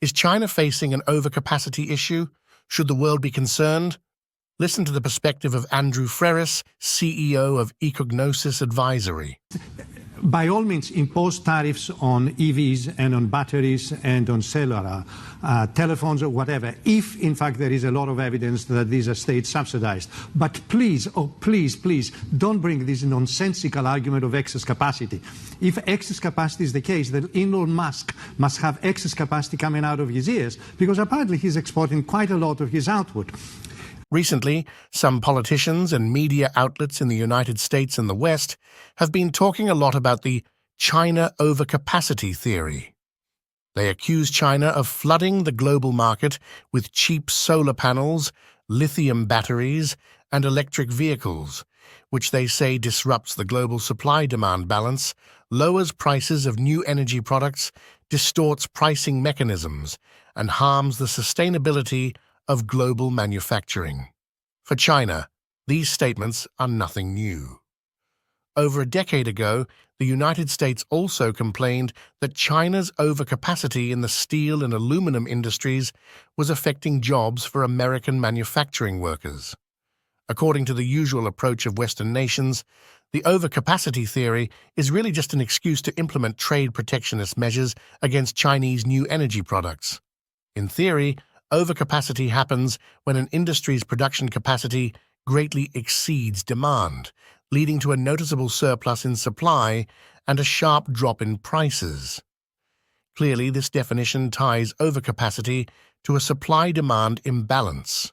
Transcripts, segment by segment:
Is China facing an overcapacity issue? Should the world be concerned? Listen to the perspective of Andrew Freris, CEO of Ecognosis Advisory. By all means, impose tariffs on EVs and on batteries and on cellular, telephones or whatever, if in fact there is a lot of evidence that these are state subsidized. But please, oh please, please, don't bring this nonsensical argument of excess capacity. If excess capacity is the case, then Elon Musk must have excess capacity coming out of his ears, because apparently he's exporting quite a lot of his output. Recently, some politicians and media outlets in the United States and the West have been talking a lot about the China overcapacity theory. They accuse China of flooding the global market with cheap solar panels, lithium batteries, and electric vehicles, which they say disrupts the global supply-demand balance, lowers prices of new energy products, distorts pricing mechanisms, and harms the sustainability of global manufacturing. For China, these statements are nothing new. Over a decade ago, the United States also complained that China's overcapacity in the steel and aluminum industries was affecting jobs for American manufacturing workers. According to the usual approach of Western nations, the overcapacity theory is really just an excuse to implement trade protectionist measures against Chinese new energy products. In theory, overcapacity happens when an industry's production capacity greatly exceeds demand, leading to a noticeable surplus in supply and a sharp drop in prices. Clearly, this definition ties overcapacity to a supply-demand imbalance.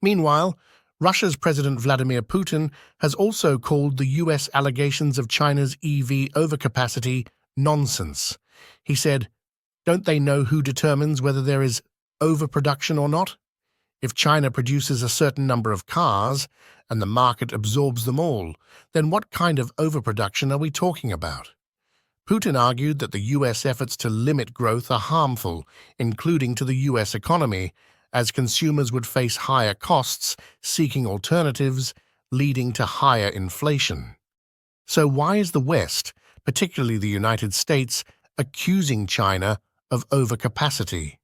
Meanwhile, Russia's President Vladimir Putin has also called the US allegations of China's EV overcapacity nonsense. He said, "Don't they know who determines whether there is overproduction or not? If China produces a certain number of cars and the market absorbs them all, then what kind of overproduction are we talking about?" Putin argued that the US efforts to limit growth are harmful, including to the US economy, as consumers would face higher costs seeking alternatives, leading to higher inflation. So why is the West, particularly the United States, accusing China of overcapacity?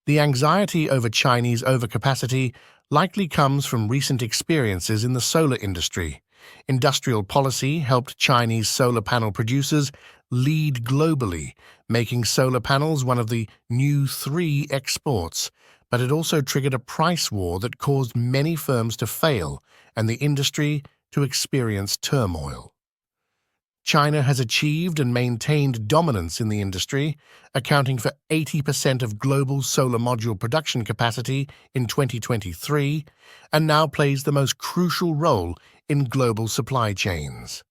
The anxiety over Chinese overcapacity likely comes from recent experiences in the solar industry. Industrial policy helped Chinese solar panel producers lead globally, making solar panels one of the new 3 exports, but it also triggered a price war that caused many firms to fail and the industry to experience turmoil. China has achieved and maintained dominance in the industry, accounting for 80% of global solar module production capacity in 2023, and now plays the most crucial role in global supply chains.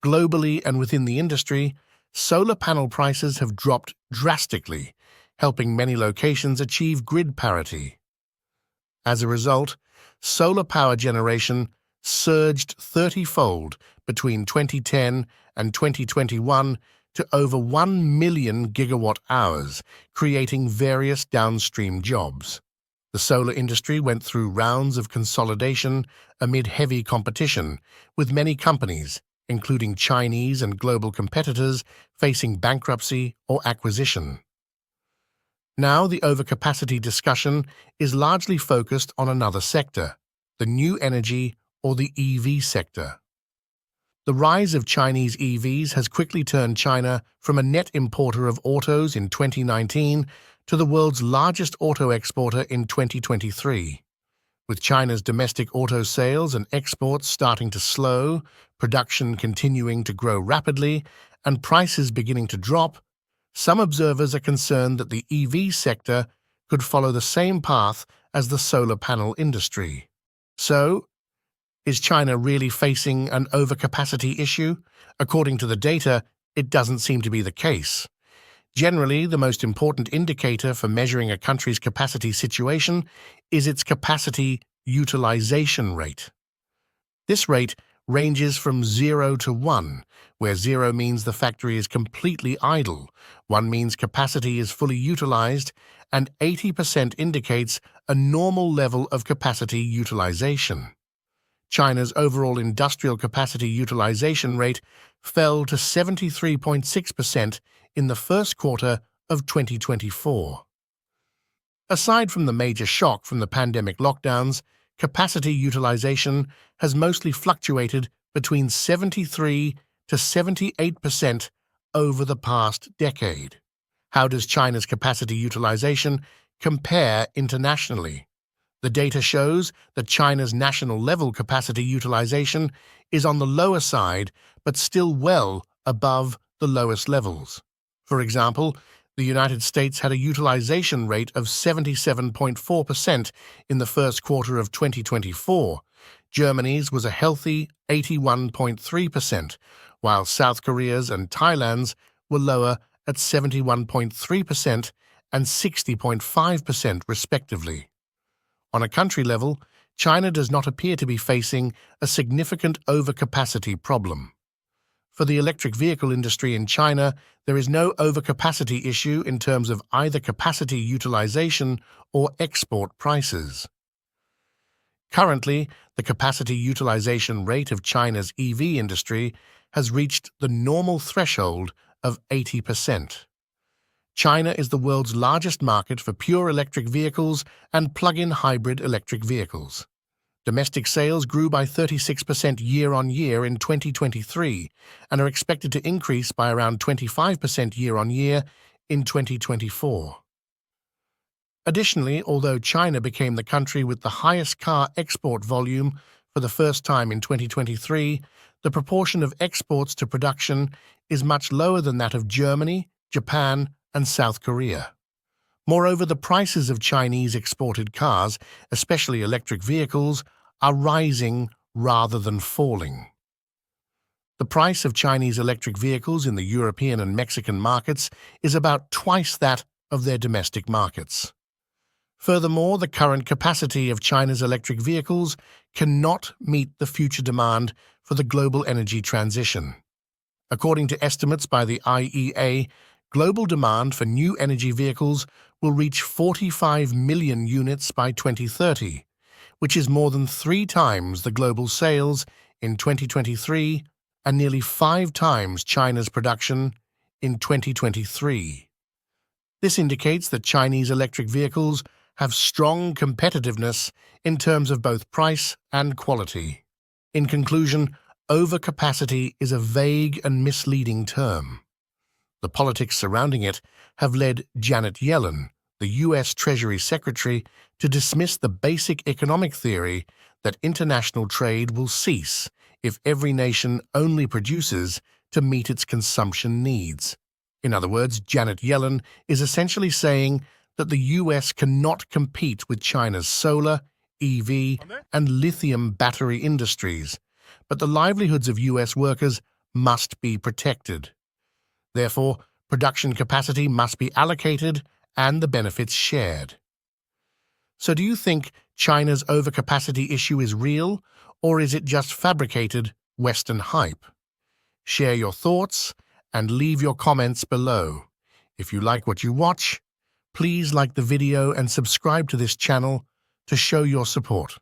Globally and within the industry, solar panel prices have dropped drastically, helping many locations achieve grid parity. As a result, solar power generation surged 30-fold between 2010 and 2021 to over 1 million gigawatt-hours, creating various downstream jobs. The solar industry went through rounds of consolidation amid heavy competition, with many companies, including Chinese and global competitors, facing bankruptcy or acquisition. Now the overcapacity discussion is largely focused on another sector, the new energy or the EV sector. The rise of Chinese EVs has quickly turned China from a net importer of autos in 2019 to the world's largest auto exporter in 2023. With China's domestic auto sales and exports starting to slow, production continuing to grow rapidly, and prices beginning to drop, some observers are concerned that the EV sector could follow the same path as the solar panel industry. So, is China really facing an overcapacity issue? According to the data, it doesn't seem to be the case. Generally, the most important indicator for measuring a country's capacity situation is its capacity utilization rate. This rate ranges from 0 to 1, where 0 means the factory is completely idle, 1 means capacity is fully utilized, and 80% indicates a normal level of capacity utilization. China's overall industrial capacity utilization rate fell to 73.6% in the first quarter of 2024. Aside from the major shock from the pandemic lockdowns, capacity utilization has mostly fluctuated between 73 to 78% over the past decade. How does China's capacity utilization compare internationally? The data shows that China's national level capacity utilization is on the lower side, but still well above the lowest levels. For example, the United States had a utilization rate of 77.4% in the first quarter of 2024. Germany's was a healthy 81.3%, while South Korea's and Thailand's were lower at 71.3% and 60.5% respectively. On a country level, China does not appear to be facing a significant overcapacity problem. For the electric vehicle industry in China, there is no overcapacity issue in terms of either capacity utilization or export prices. Currently, the capacity utilization rate of China's EV industry has reached the normal threshold of 80%. China is the world's largest market for pure electric vehicles and plug-in hybrid electric vehicles. Domestic sales grew by 36% year-on-year in 2023 and are expected to increase by around 25% year-on-year in 2024. Additionally, although China became the country with the highest car export volume for the first time in 2023, the proportion of exports to production is much lower than that of Germany, Japan, and South Korea. Moreover, the prices of Chinese exported cars, especially electric vehicles, are rising rather than falling. The price of Chinese electric vehicles in the European and Mexican markets is about twice that of their domestic markets. Furthermore, the current capacity of China's electric vehicles cannot meet the future demand for the global energy transition. According to estimates by the IEA, global demand for new energy vehicles will reach 45 million units by 2030, which is more than 3 times the global sales in 2023 and nearly 5 times China's production in 2023. This indicates that Chinese electric vehicles have strong competitiveness in terms of both price and quality. In conclusion, overcapacity is a vague and misleading term. The politics surrounding it have led Janet Yellen, the U.S. Treasury Secretary, to dismiss the basic economic theory that international trade will cease if every nation only produces to meet its consumption needs. In other words, Janet Yellen is essentially saying that the U.S. cannot compete with China's solar, EV, and lithium battery industries, but the livelihoods of U.S. workers must be protected. Therefore, production capacity must be allocated and the benefits shared. So do you think China's overcapacity issue is real, or is it just fabricated Western hype? Share your thoughts and leave your comments below. If you like what you watch, please like the video and subscribe to this channel to show your support.